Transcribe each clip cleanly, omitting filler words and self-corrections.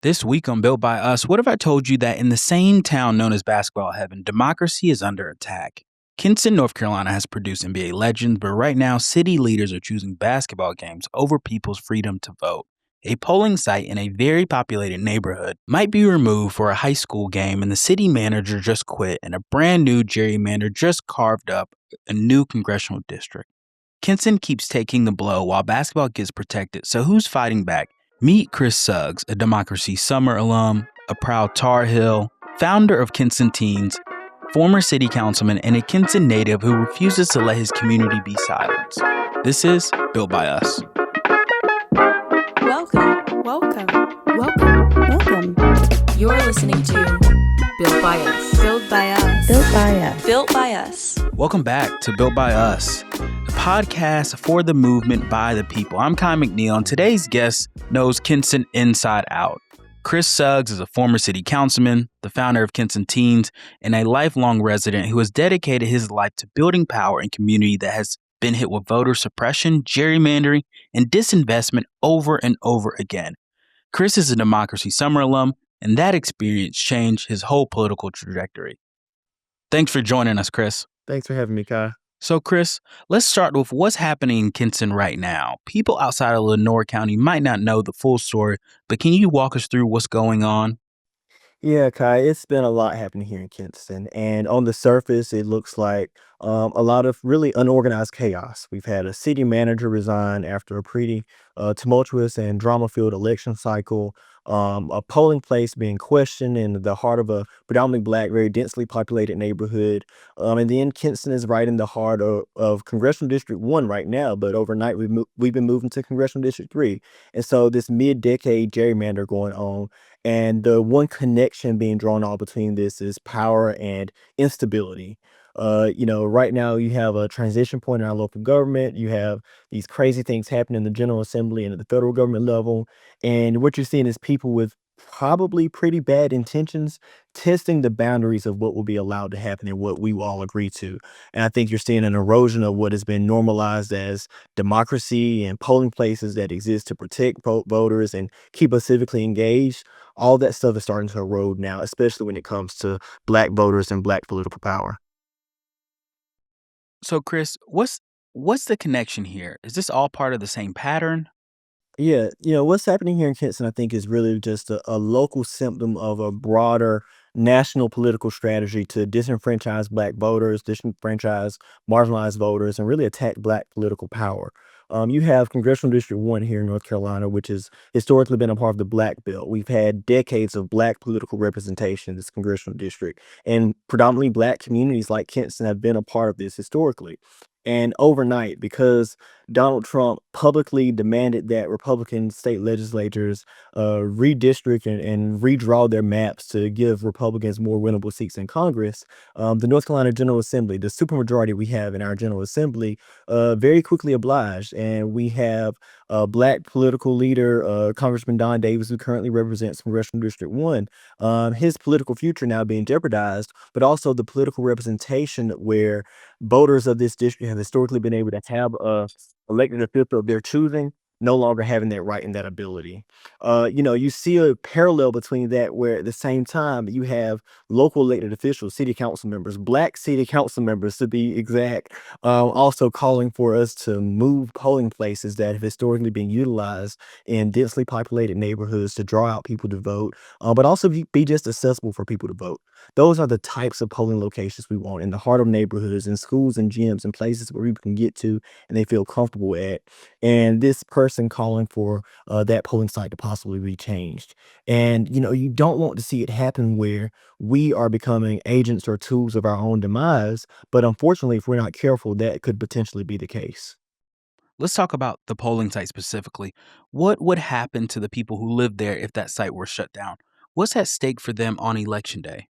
This week on Built by Us, what if I told you that in the same town known as basketball heaven, democracy is under attack? Kinston, North Carolina has produced NBA legends, but right now, city leaders are choosing basketball games over people's freedom to vote. A polling site in a very populated neighborhood might be removed for a high school game, and the city manager just quit, and a brand new gerrymander just carved up a new congressional district. Kinston keeps taking the blow while basketball gets protected, so who's fighting back? Meet Chris Suggs, a Democracy Summer alum, a proud Tar Heel, founder of Kinston Teens, former city councilman, and a Kinston native who refuses to let his community be silenced. This is Built by Us. Welcome. You're listening to Built by Us. Built by Us. Built by Us. Built by Us. Welcome back to Built by Us, the podcast for the movement by the people. I'm Kai McNeil, and today's guest knows Kinston inside out. Chris Suggs is a former city councilman, the founder of Kinston Teens, and a lifelong resident who has dedicated his life to building power in a community that has been hit with voter suppression, gerrymandering, and disinvestment over and over again. Chris is a Democracy Summer alum, and that experience changed his whole political trajectory. Thanks for joining us, Chris. Thanks for having me, Kai. So, Chris, let's start with what's happening in Kinston right now. People outside of Lenore County might not know the full story, but can you walk us through what's going on? Yeah, Kai, it's been a lot happening here in Kinston. And on the surface, it looks like a lot of really unorganized chaos. We've had a city manager resign after a pretty tumultuous and drama-filled election cycle, a polling place being questioned in the heart of a predominantly Black, very densely populated neighborhood. And then Kinston is right in the heart of Congressional District 1 right now, but overnight we've been moving to Congressional District 3. And so this mid-decade gerrymander going on. And the one connection being drawn out between this is power and instability. Right now you have a transition point in our local government. You have these crazy things happening in the General Assembly and at the federal government level. And what you're seeing is people with probably pretty bad intentions testing the boundaries of what will be allowed to happen and what we will all agree to. And I think you're seeing an erosion of what has been normalized as democracy and polling places that exist to protect voters and keep us civically engaged. All that stuff is starting to erode now, especially when it comes to Black voters and Black political power. So, Chris, what's the connection here? Is this all part of the same pattern? Yeah, what's happening here in Kinston, I think, is really just a local symptom of a broader national political strategy to disenfranchise Black voters, disenfranchise marginalized voters, and really attack Black political power. You have Congressional District 1 here in North Carolina, which has historically been a part of the Black Belt. We've had decades of Black political representation in this congressional district, and predominantly Black communities like Kinston have been a part of this historically. And overnight, because Donald Trump publicly demanded that Republican state legislatures redistrict and redraw their maps to give Republicans more winnable seats in Congress, the North Carolina General Assembly, the supermajority we have in our General Assembly, very quickly obliged. And we have a Black political leader, Congressman Don Davis, who currently represents Congressional District 1, his political future now being jeopardized, but also the political representation where voters of this district have historically been able to have a elected official of their choosing, no longer having that right and that ability. You see a parallel between that where at the same time you have local elected officials, city council members, Black city council members to be exact, also calling for us to move polling places that have historically been utilized in densely populated neighborhoods to draw out people to vote, but also be just accessible for people to vote. Those are the types of polling locations we want in the heart of neighborhoods and schools and gyms and places where people can get to and they feel comfortable at. And this person calling for that polling site to possibly be changed. And, you don't want to see it happen where we are becoming agents or tools of our own demise. But unfortunately, if we're not careful, that could potentially be the case. Let's talk about the polling site specifically. What would happen to the people who live there if that site were shut down? What's at stake for them on Election Day?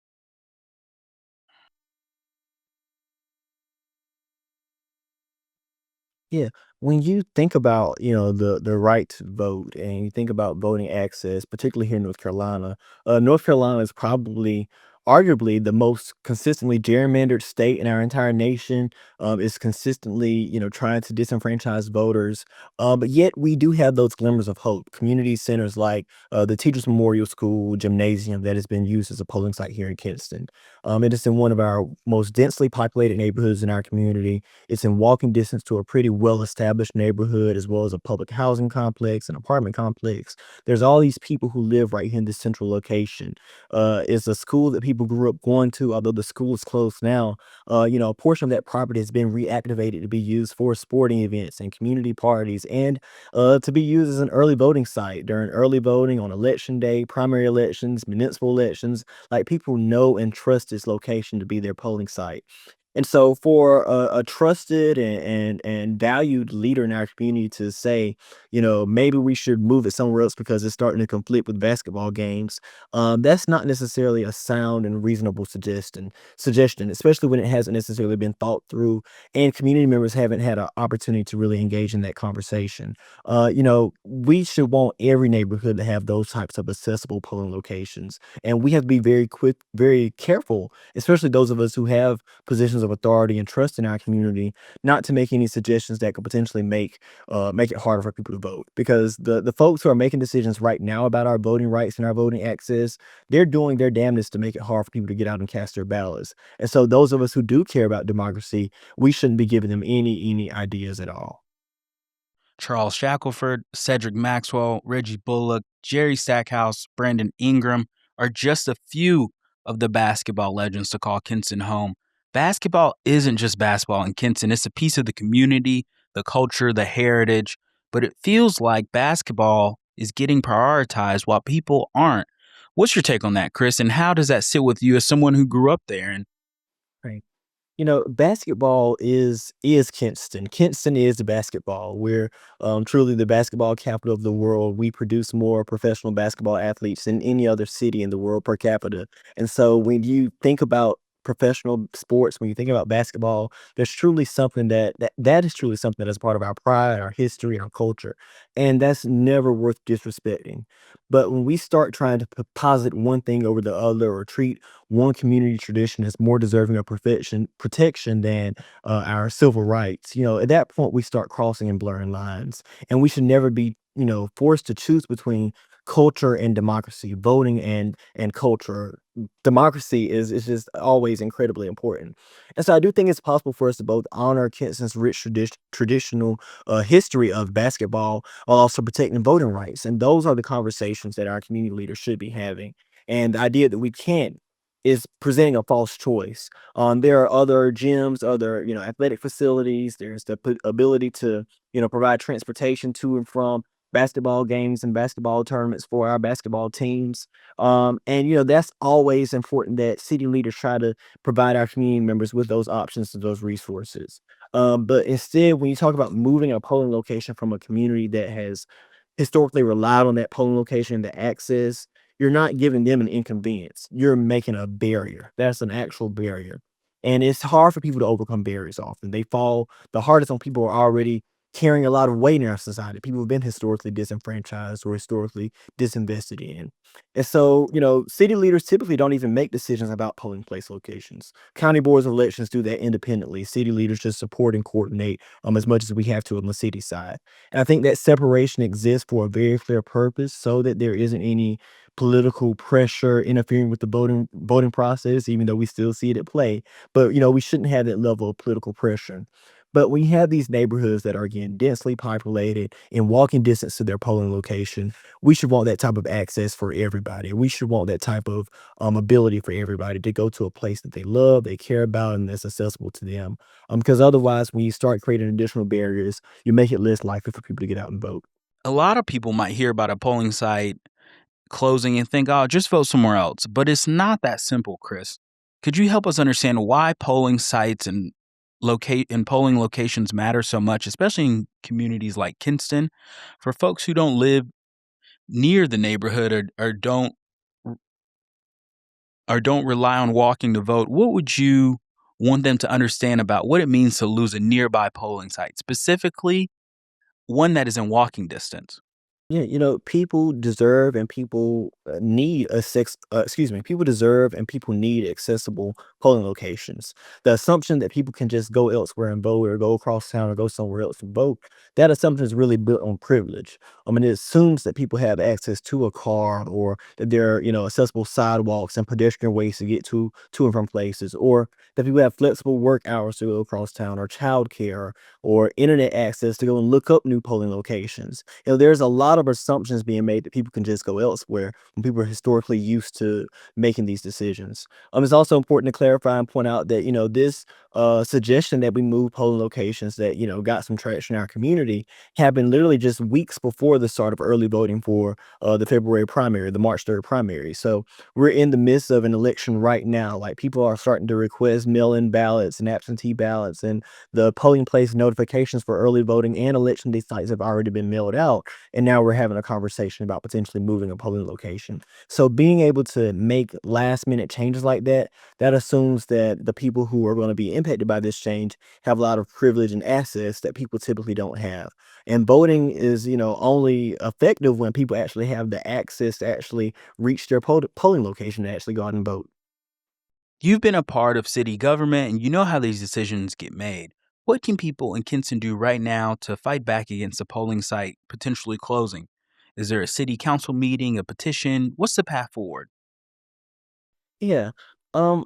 Yeah. When you think about, the right to vote and you think about voting access, particularly here in North Carolina is probably arguably the most consistently gerrymandered state in our entire nation. Is consistently, trying to disenfranchise voters. But yet we do have those glimmers of hope. Community centers like the Teachers Memorial School gymnasium that has been used as a polling site here in Kinston. It is in one of our most densely populated neighborhoods in our community. It's in walking distance to a pretty well-established neighborhood, as well as a public housing complex, an apartment complex. There's all these people who live right here in this central location. It's a school that people grew up going to, although the school is closed now. A portion of that property has been reactivated to be used for sporting events and community parties, and to be used as an early voting site during early voting on election day, primary elections, municipal elections. Like, people know and trust this location to be their polling site. And so for a trusted and valued leader in our community to say, maybe we should move it somewhere else because it's starting to conflict with basketball games, that's not necessarily a sound and reasonable suggestion, especially when it hasn't necessarily been thought through and community members haven't had an opportunity to really engage in that conversation. We should want every neighborhood to have those types of accessible polling locations. And we have to be very quick, very careful, especially those of us who have positions of authority and trust in our community, not to make any suggestions that could potentially make it harder for people to vote. Because the folks who are making decisions right now about our voting rights and our voting access, they're doing their damnedest to make it hard for people to get out and cast their ballots. And so those of us who do care about democracy, we shouldn't be giving them any ideas at all. Charles Shackelford, Cedric Maxwell, Reggie Bullock, Jerry Stackhouse, Brandon Ingram are just a few of the basketball legends to call Kinston home. Basketball isn't just basketball in Kinston, it's a piece of the community, the culture, the heritage, but it feels like basketball is getting prioritized while people aren't. What's your take on that, Chris? And how does that sit with you as someone who grew up there? And Right. Basketball is Kinston. Kinston is the basketball. We're truly the basketball capital of the world. We produce more professional basketball athletes than any other city in the world per capita. And so when you think about professional sports, when you think about basketball, there's truly something that is truly something that is part of our pride, our history, our culture, and that's never worth disrespecting. But when we start trying to posit one thing over the other or treat one community tradition is more deserving of protection than our civil rights. At that point, we start crossing and blurring lines, and we should never be, forced to choose between culture and democracy, voting and culture. Democracy is just always incredibly important, and so I do think it's possible for us to both honor Kinston's rich traditional history of basketball while also protecting voting rights, and those are the conversations that our community leaders should be having. And the idea that we can't is presenting a false choice. There are other gyms, other, athletic facilities. There's the ability to, provide transportation to and from basketball games and basketball tournaments for our basketball teams. And that's always important that city leaders try to provide our community members with those options and those resources. But instead, when you talk about moving a polling location from a community that has historically relied on that polling location to access, you're not giving them an inconvenience. You're making a barrier. That's an actual barrier. And it's hard for people to overcome barriers often. They fall the hardest on people who are already carrying a lot of weight in our society. People who've been historically disenfranchised or historically disinvested in. And so, city leaders typically don't even make decisions about polling place locations. County boards of elections do that independently. City leaders just support and coordinate as much as we have to on the city side. And I think that separation exists for a very clear purpose so that there isn't any political pressure interfering with the voting process, even though we still see it at play. But we shouldn't have that level of political pressure. But when you have these neighborhoods that are again densely populated in walking distance to their polling location, we should want that type of access for everybody. We should want that type of ability for everybody to go to a place that they love, they care about, and that's accessible to them. Because otherwise, when you start creating additional barriers, you make it less likely for people to get out and vote. a lot of people might hear about a polling site closing and think, oh, just vote somewhere else. But it's not that simple, Chris. Could you help us understand why polling sites and polling locations matter so much, especially in communities like Kinston, for folks who don't live near the neighborhood or don't rely on walking to vote? What would you want them to understand about what it means to lose a nearby polling site, specifically one that is in walking distance? Yeah, people deserve and people need people deserve and people need accessible polling locations. The assumption that people can just go elsewhere and vote or go across town or go somewhere else and vote, that assumption is really built on privilege. I mean, it assumes that people have access to a car or that there are, accessible sidewalks and pedestrian ways to get to and from places, or that people have flexible work hours to go across town or childcare or internet access to go and look up new polling locations. There's a lot of assumptions being made that people can just go elsewhere when people are historically used to making these decisions. It's also important to clarify and point out that, this suggestion that we move polling locations that, got some traction in our community happened literally just weeks before the start of early voting for the February primary, the March 3rd primary. So we're in the midst of an election right now. Like people are starting to request mail-in ballots and absentee ballots, and the polling place notifications for early voting and election day sites have already been mailed out. And now we're having a conversation about potentially moving a polling location. So being able to make last minute changes like that, that assumes that the people who are going to be impacted by this change have a lot of privilege and access that people typically don't have. And voting is, only effective when people actually have the access to actually reach their polling location and actually go out and vote. You've been a part of city government and you know how these decisions get made. What can people in Kinston do right now to fight back against a polling site potentially closing? Is there a city council meeting, a petition? What's the path forward? Yeah. Um,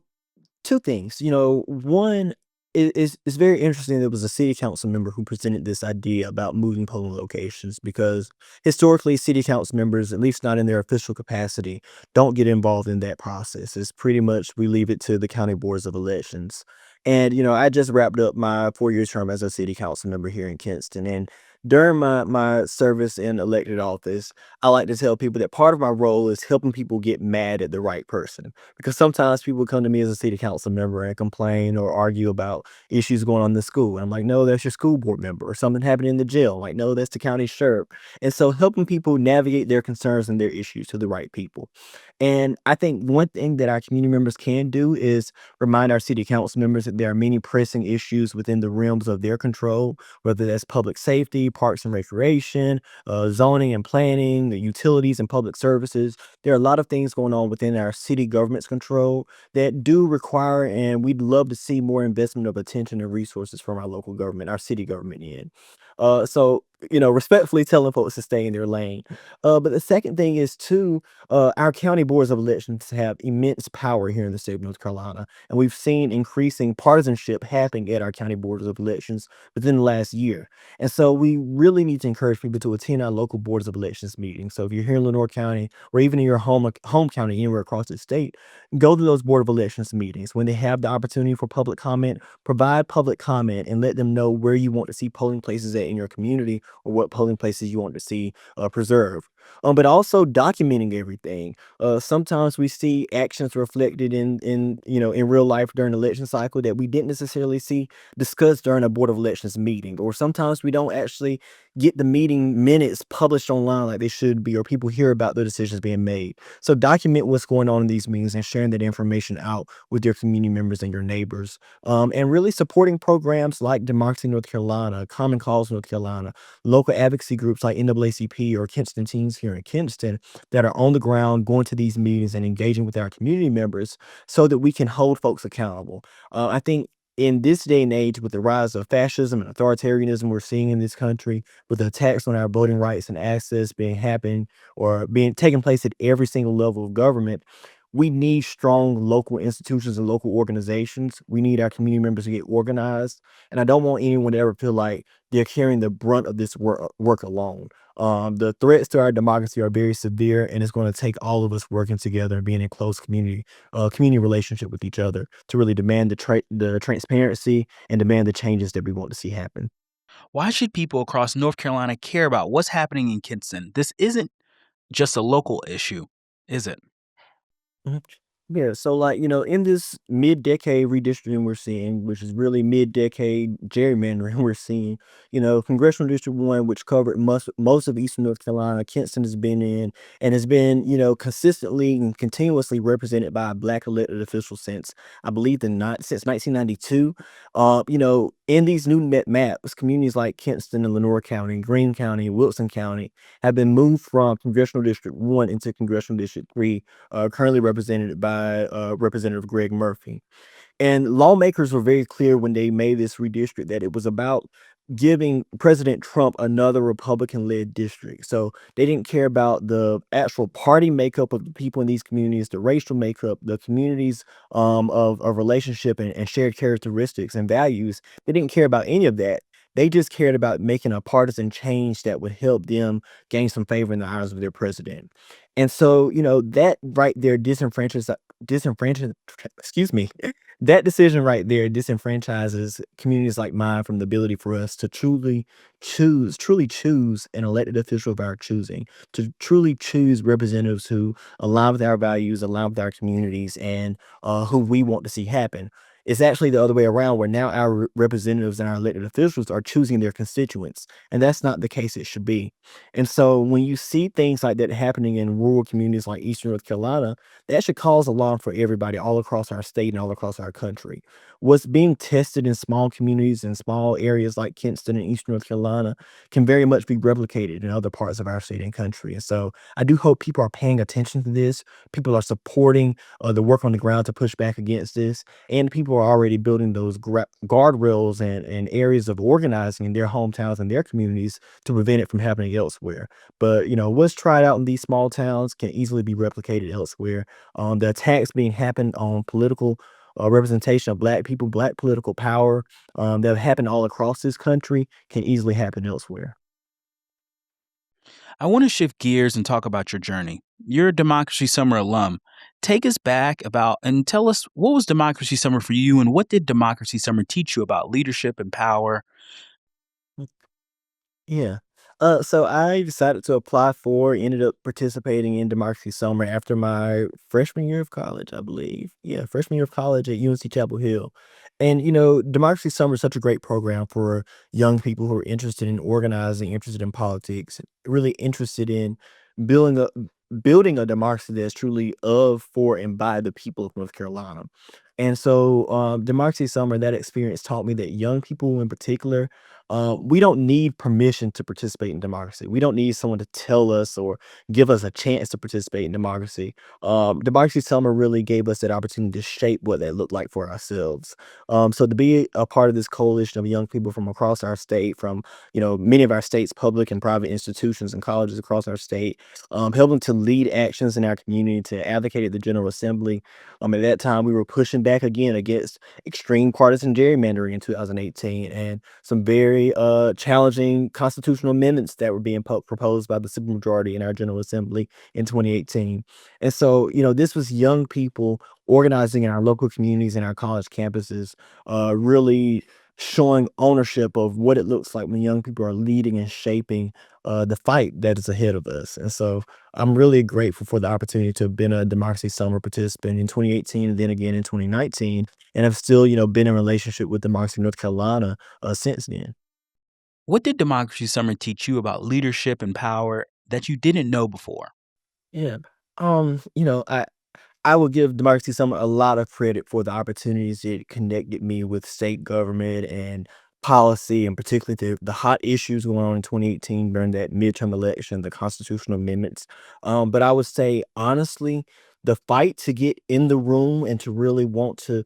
Two things. One is very interesting. There was a city council member who presented this idea about moving polling locations because historically, city council members, at least not in their official capacity, don't get involved in that process. It's pretty much we leave it to the county boards of elections. And I just wrapped up my 4 year term as a city council member here in Kinston, and during my service in elected office, I like to tell people that part of my role is helping people get mad at the right person, because sometimes people come to me as a city council member and complain or argue about issues going on in the school. And I'm like, no, that's your school board member, or something happened in the jail. I'm like, no, that's the county sheriff. And so helping people navigate their concerns and their issues to the right people. And I think one thing that our community members can do is remind our city council members that there are many pressing issues within the realms of their control, whether that's public safety, parks and recreation, zoning and planning, the utilities and public services. There are a lot of things going on within our city government's control that do require, and we'd love to see more investment of attention and resources from our local government, our city government in. So, respectfully telling folks to stay in their lane. But the second thing is too, our county boards of elections have immense power here in the state of North Carolina, and we've seen increasing partisanship happening at our county boards of elections within the last year. And so we really need to encourage people to attend our local boards of elections meetings. So if you're here in Lenore County or even in your home county anywhere across the state, go to those board of elections meetings. When they have the opportunity for public comment, provide public comment and let them know where you want to see polling places at in your community or what polling places you want to see preserved. But also documenting everything. Sometimes we see actions reflected in real life during the election cycle that we didn't necessarily see discussed during a board of elections meeting, or sometimes we don't actually get the meeting minutes published online like they should be, or people hear about the decisions being made. So document what's going on in these meetings and sharing that information out with your community members and your neighbors. And really supporting programs like Democracy North Carolina, Common Cause North Carolina, local advocacy groups like NAACP or Kinston Teens here in Kinston that are on the ground going to these meetings and engaging with our community members so that we can hold folks accountable. I think in this day and age, with the rise of fascism and authoritarianism we're seeing in this country, with the attacks on our voting rights and access being happening or being taking place at every single level of government, we need strong local institutions and local organizations. We need our community members to get organized. And I don't want anyone to ever feel like they're carrying the brunt of this work alone. The threats to our democracy are very severe, and it's going to take all of us working together and being in close community relationship with each other to really demand the transparency and demand the changes that we want to see happen. Why should people across North Carolina care about what's happening in Kinston? This isn't just a local issue, is it? Mhm. Yeah, so like, in this mid-decade redistricting we're seeing, which is really mid-decade gerrymandering we're seeing, Congressional District 1, which covered most of Eastern North Carolina, Kinston has been in and has been, consistently and continuously represented by Black elected officials since I believe since 1992. In these new maps, communities like Kinston and Lenore County, Greene County, Wilson County have been moved from Congressional District 1 into Congressional District 3, currently represented by Representative Greg Murphy. And lawmakers were very clear when they made this redistrict that it was about giving President Trump another Republican led district. So they didn't care about the actual party makeup of the people in these communities, the racial makeup, the communities of relationship and shared characteristics and values. They didn't care about any of that. They just cared about making a partisan change that would help them gain some favor in the eyes of their president. And so, that right there disenfranchise excuse me, that decision right there disenfranchises communities like mine from the ability for us to truly choose an elected official of our choosing, to truly choose representatives who align with our values, align with our communities, and who we want to see happen. It's actually the other way around, where now our representatives and our elected officials are choosing their constituents, and that's not the case it should be. And so when you see things like that happening in rural communities like Eastern North Carolina, that should cause alarm for everybody all across our state and all across our country. What's being tested in small communities and small areas like Kinston and Eastern North Carolina can very much be replicated in other parts of our state and country. And so I do hope people are paying attention to this. People are supporting the work on the ground to push back against this. And people are already building those guardrails and areas of organizing in their hometowns and their communities to prevent it from happening elsewhere. But, what's tried out in these small towns can easily be replicated elsewhere. The attacks being happened on political representation of Black people, Black political power, that have happened all across this country can easily happen elsewhere. I want to shift gears and talk about your journey. You're a Democracy Summer alum. Take us back about and tell us, what was Democracy Summer for you, and what did Democracy Summer teach you about leadership and power? Yeah. So I decided to apply for, ended up participating in Democracy Summer after my freshman year of college, I believe. Yeah, freshman year of college at UNC Chapel Hill. And, Democracy Summer is such a great program for young people who are interested in organizing, interested in politics, really interested in building a building a democracy that's truly of, for, and by the people of North Carolina. And so, Democracy Summer, that experience taught me that young people in particular, we don't need permission to participate in democracy. We don't need someone to tell us or give us a chance to participate in democracy. Democracy Summer really gave us that opportunity to shape what that looked like for ourselves. So to be a part of this coalition of young people from across our state, from many of our state's public and private institutions and colleges across our state, helping to lead actions in our community, to advocate at the General Assembly. At that time, we were pushing back again against extreme partisan gerrymandering in 2018 and some very challenging constitutional amendments that were being proposed by the supermajority in our General Assembly in 2018. And so, this was young people organizing in our local communities and our college campuses, really showing ownership of what it looks like when young people are leading and shaping the fight that is ahead of us. And so I'm really grateful for the opportunity to have been a Democracy Summer participant in 2018 and then again in 2019. And I've still, been in relationship with Democracy North Carolina since then. What did Democracy Summer teach you about leadership and power that you didn't know before? Yeah. I would give Democracy Summer a lot of credit for the opportunities it connected me with state government and policy, and particularly the hot issues going on in 2018 during that midterm election, the constitutional amendments. But I would say, honestly, the fight to get in the room and to really want to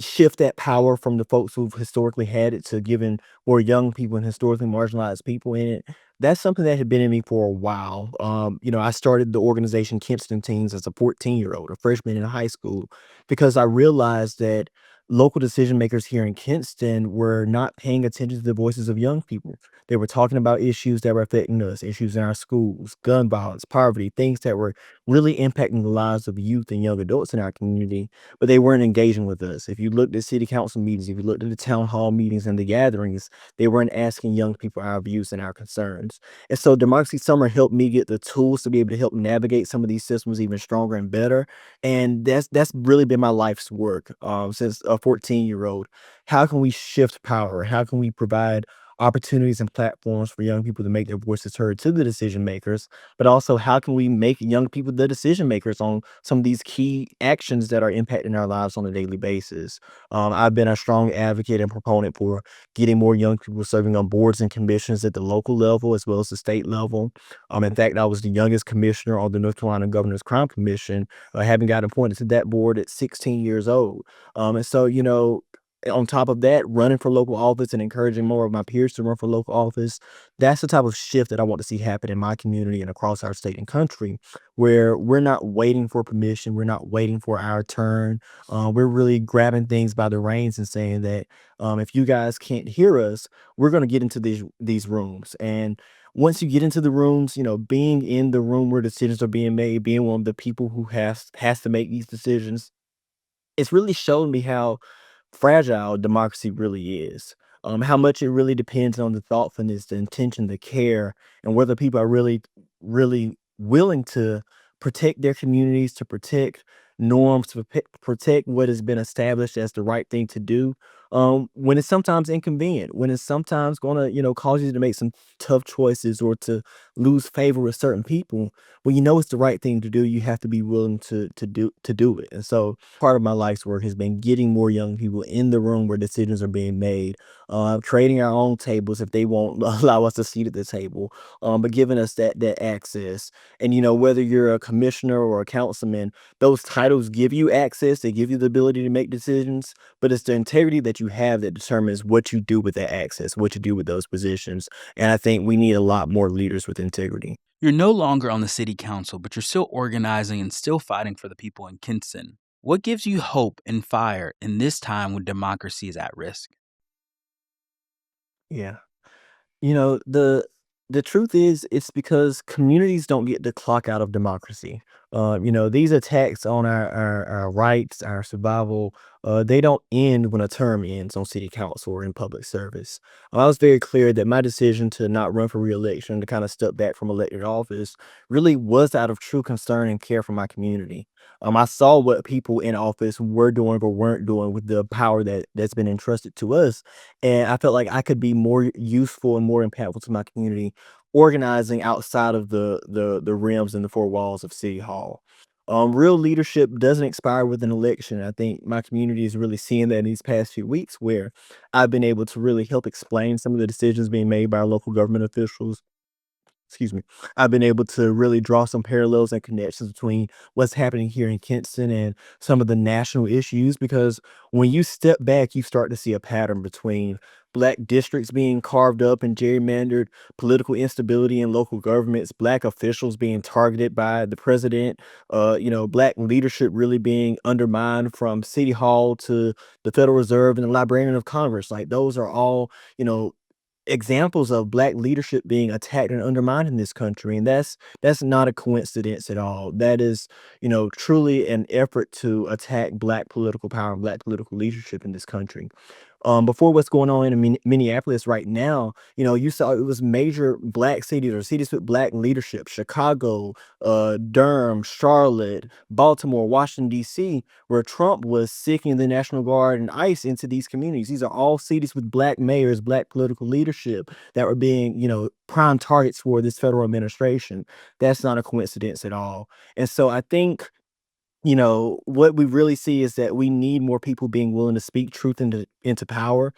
shift that power from the folks who've historically had it to giving more young people and historically marginalized people in it. That's something that had been in me for a while. I started the organization Kinston Teens as a 14-year-old, a freshman in high school, because I realized that local decision makers here in Kinston were not paying attention to the voices of young people. They were talking about issues that were affecting us, issues in our schools, gun violence, poverty, things that were really impacting the lives of youth and young adults in our community, but they weren't engaging with us. If you looked at city council meetings, if you looked at the town hall meetings and the gatherings, they weren't asking young people our views and our concerns. And so Democracy Summer helped me get the tools to be able to help navigate some of these systems even stronger and better. And that's really been my life's work since a 14-year-old. How can we shift power? How can we provide opportunities and platforms for young people to make their voices heard to the decision makers? But also, how can we make young people the decision makers on some of these key actions that are impacting our lives on a daily basis? I've been a strong advocate and proponent for getting more young people serving on boards and commissions at the local level as well as the state level. In fact, I was the youngest commissioner on the North Carolina Governor's Crime Commission, having got appointed to that board at 16 years old. And so, on top of that, running for local office and encouraging more of my peers to run for local office, that's the type of shift that I want to see happen in my community and across our state and country, where we're not waiting for permission, we're not waiting for our turn. We're really grabbing things by the reins and saying that if you guys can't hear us, we're going to get into these rooms. And once you get into the rooms, being in the room where decisions are being made, being one of the people who has to make these decisions, it's really shown me how fragile democracy really is. How much it really depends on the thoughtfulness, the intention, the care, and whether people are really willing to protect their communities, to protect norms, to protect what has been established as the right thing to do. When it's sometimes inconvenient, when it's sometimes going to, cause you to make some tough choices or to lose favor with certain people. When you know it's the right thing to do, you have to be willing to do it. And so part of my life's work has been getting more young people in the room where decisions are being made, creating our own tables if they won't allow us a seat at the table, but giving us that access. And whether you're a commissioner or a councilman, those titles give you access, they give you the ability to make decisions, but it's the integrity that you have that determines what you do with that access, what you do with those positions. And I think we need a lot more leaders with integrity. You're no longer on the city council, but you're still organizing and still fighting for the people in Kinston. What gives you hope and fire in this time when democracy is at risk? Yeah. The truth is, it's because communities don't get the clock out of democracy. These attacks on our rights, our survival, they don't end when a term ends on city council or in public service. I was very clear that my decision to not run for reelection, to kind of step back from elected office, really was out of true concern and care for my community. I saw what people in office were doing or weren't doing with the power that's been entrusted to us, and I felt like I could be more useful and more impactful to my community organizing outside of the rims and the four walls of City Hall. Real leadership doesn't expire with an election. I think my community is really seeing that in these past few weeks where I've been able to really help explain some of the decisions being made by our local government officials. Excuse me. I've been able to really draw some parallels and connections between what's happening here in Kinston and some of the national issues, because when you step back, you start to see a pattern between black districts being carved up and gerrymandered, political instability in local governments, black officials being targeted by the president, black leadership really being undermined from City Hall to the Federal Reserve and the Librarian of Congress. Like those are all, you know, examples of black leadership being attacked and undermined in this country, and that's not a coincidence at all. That is, truly an effort to attack black political power and black political leadership in this country. Before what's going on in Minneapolis right now, you saw it was major black cities or cities with black leadership: Chicago, Durham, Charlotte, Baltimore, Washington D.C., where Trump was sicking the National Guard and ICE into these communities. These are all cities with black mayors, black political leadership that were being, prime targets for this federal administration. That's not a coincidence at all. And so I think what we really see is that we need more people being willing to speak truth into power.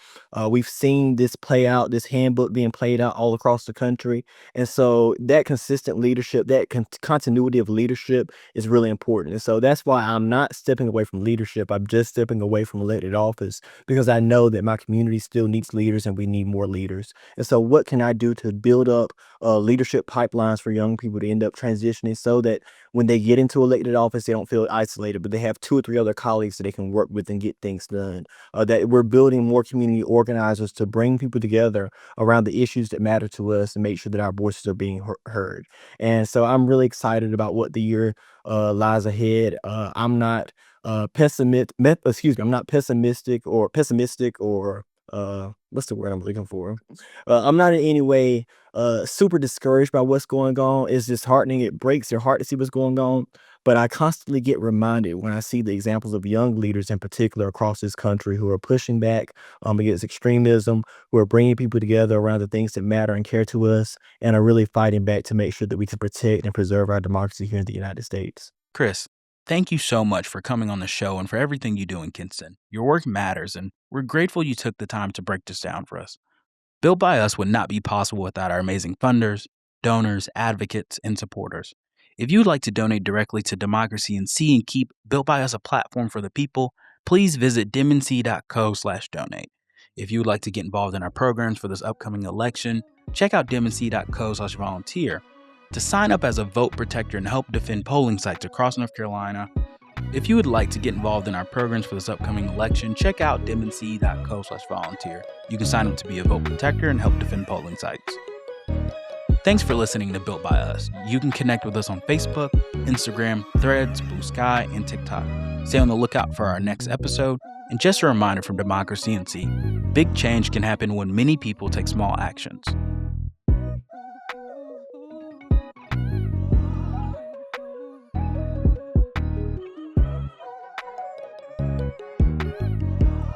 We've seen this play out, this handbook being played out all across the country. And so that consistent leadership, that continuity of leadership is really important. And so that's why I'm not stepping away from leadership. I'm just stepping away from elected office because I know that my community still needs leaders and we need more leaders. And so what can I do to build up leadership pipelines for young people to end up transitioning so that when they get into elected office, they don't feel isolated, but they have 2 or 3 other colleagues that they can work with and get things done. That we're building more community organizers to bring people together around the issues that matter to us and make sure that our voices are being heard. And so I'm really excited about what the year lies ahead. I'm not I'm not pessimistic or what's the word I'm looking for? I'm not in any way super discouraged by what's going on. It's disheartening. It breaks your heart to see what's going on. But I constantly get reminded when I see the examples of young leaders in particular across this country who are pushing back against extremism, who are bringing people together around the things that matter and care to us, and are really fighting back to make sure that we can protect and preserve our democracy here in the United States. Chris, thank you so much for coming on the show and for everything you do in Kinston. Your work matters, and we're grateful you took the time to break this down for us. Built by Us would not be possible without our amazing funders, donors, advocates, and supporters. If you would like to donate directly to Democracy NC and keep Built by Us a platform for the people, please visit dimnc.co/donate. If you would like to get involved in our programs for this upcoming election, check out dimnc.co/volunteer. To sign up as a vote protector and help defend polling sites across North Carolina. If you would like to get involved in our programs for this upcoming election, check out dimnc.co/volunteer. You can sign up to be a vote protector and help defend polling sites. Thanks for listening to Built by Us. You can connect with us on Facebook, Instagram, Threads, Blue Sky, and TikTok. Stay on the lookout for our next episode. And just a reminder from Democracy NC, big change can happen when many people take small actions.